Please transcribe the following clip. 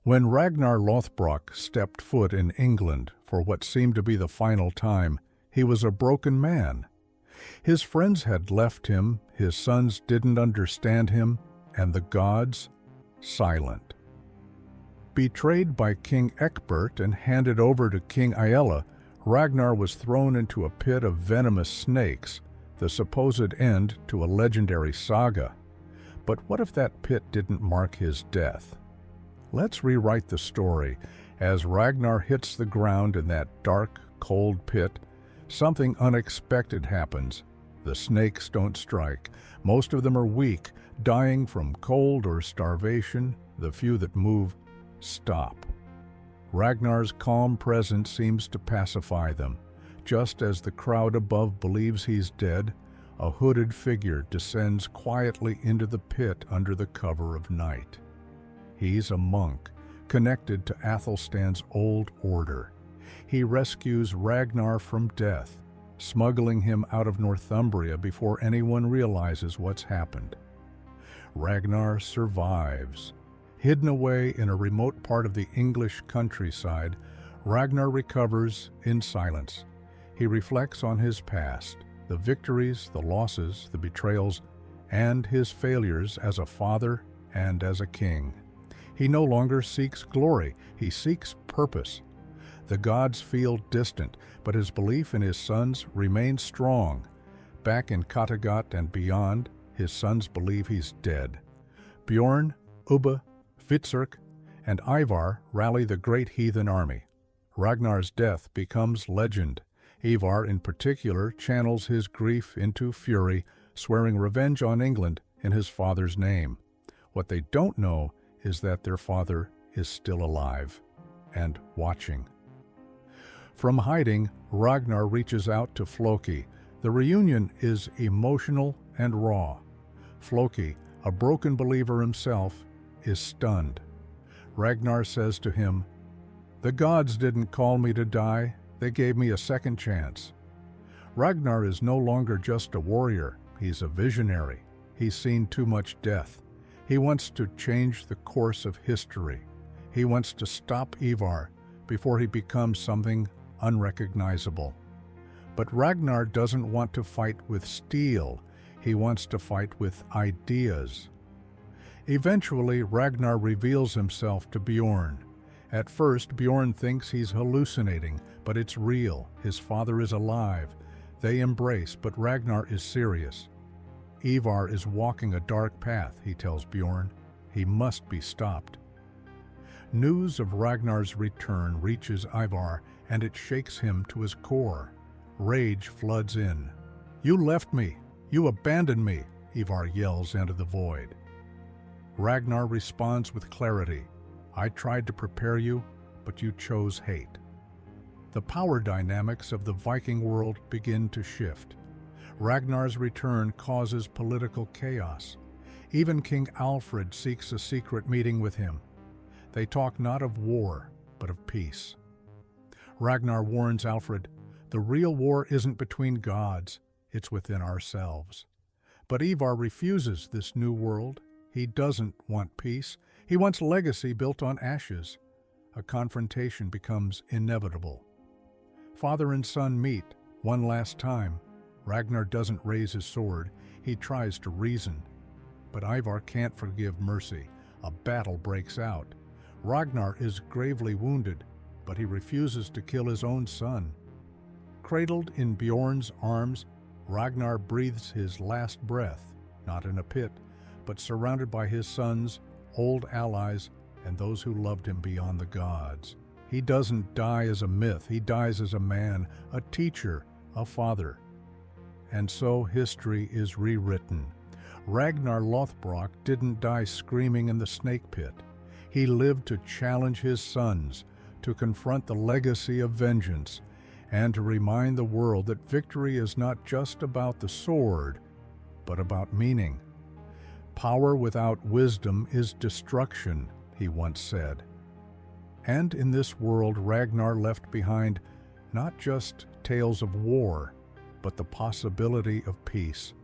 When Ragnar Lothbrok stepped foot in England for what seemed to be the final time, he was a broken man. His friends had left him, his sons didn't understand him, and the gods, silent. Betrayed by King Ecbert and handed over to King Aella, Ragnar was thrown into a pit of venomous snakes, the supposed end to a legendary saga. But what if that pit didn't mark his death? Let's rewrite the story. As Ragnar hits the ground in that dark, cold pit, something unexpected happens. The snakes don't strike. Most of them are weak, dying from cold or starvation. The few that move stop. Ragnar's calm presence seems to pacify them. Just as the crowd above believes he's dead, a hooded figure descends quietly into the pit under the cover of night. He's a monk, connected to Athelstan's old order. He rescues Ragnar from death, smuggling him out of Northumbria before anyone realizes what's happened. Ragnar survives. Hidden away in a remote part of the English countryside, Ragnar recovers in silence. He reflects on his past, the victories, the losses, the betrayals, and his failures as a father and as a king. He no longer seeks glory, he seeks purpose. The gods feel distant, but his belief in his sons remains strong. Back in Kattegat and beyond, his sons believe he's dead. Bjorn, Ubba, Hvitserk, and Ivar rally the great heathen army. Ragnar's death becomes legend. Ivar, in particular, channels his grief into fury, swearing revenge on England in his father's name. What they don't know is that their father is still alive and watching. From hiding, Ragnar reaches out to Floki. The reunion is emotional and raw. Floki, a broken believer himself, is stunned. Ragnar says to him, "The gods didn't call me to die, they gave me a second chance." Ragnar is no longer just a warrior, he's a visionary. He's seen too much death. He wants to change the course of history. He wants to stop Ivar before he becomes something unrecognizable. But Ragnar doesn't want to fight with steel. He wants to fight with ideas. Eventually, Ragnar reveals himself to Bjorn. At first, Bjorn thinks he's hallucinating, but it's real. His father is alive. They embrace, but Ragnar is serious. Ivar is walking a dark path, he tells Bjorn. He must be stopped. News of Ragnar's return reaches Ivar, and it shakes him to his core. Rage floods in. "You left me! You abandoned me!" Ivar yells into the void. Ragnar responds with clarity. "I tried to prepare you, but you chose hate." The power dynamics of the Viking world begin to shift. Ragnar's return causes political chaos. Even King Alfred seeks a secret meeting with him. They talk not of war, but of peace. Ragnar warns Alfred, "The real war isn't between gods, it's within ourselves." But Ivar refuses this new world. He doesn't want peace. He wants legacy built on ashes. A confrontation becomes inevitable. Father and son meet one last time. Ragnar doesn't raise his sword. He tries to reason. But Ivar can't forgive mercy. A battle breaks out. Ragnar is gravely wounded, but he refuses to kill his own son. Cradled in Bjorn's arms, Ragnar breathes his last breath, not in a pit, but surrounded by his sons, old allies, and those who loved him beyond the gods. He doesn't die as a myth, he dies as a man, a teacher, a father. And so history is rewritten. Ragnar Lothbrok didn't die screaming in the snake pit. He lived to challenge his sons, to confront the legacy of vengeance, and to remind the world that victory is not just about the sword, but about meaning. "Power without wisdom is destruction," he once said. And in this world, Ragnar left behind not just tales of war, but the possibility of peace.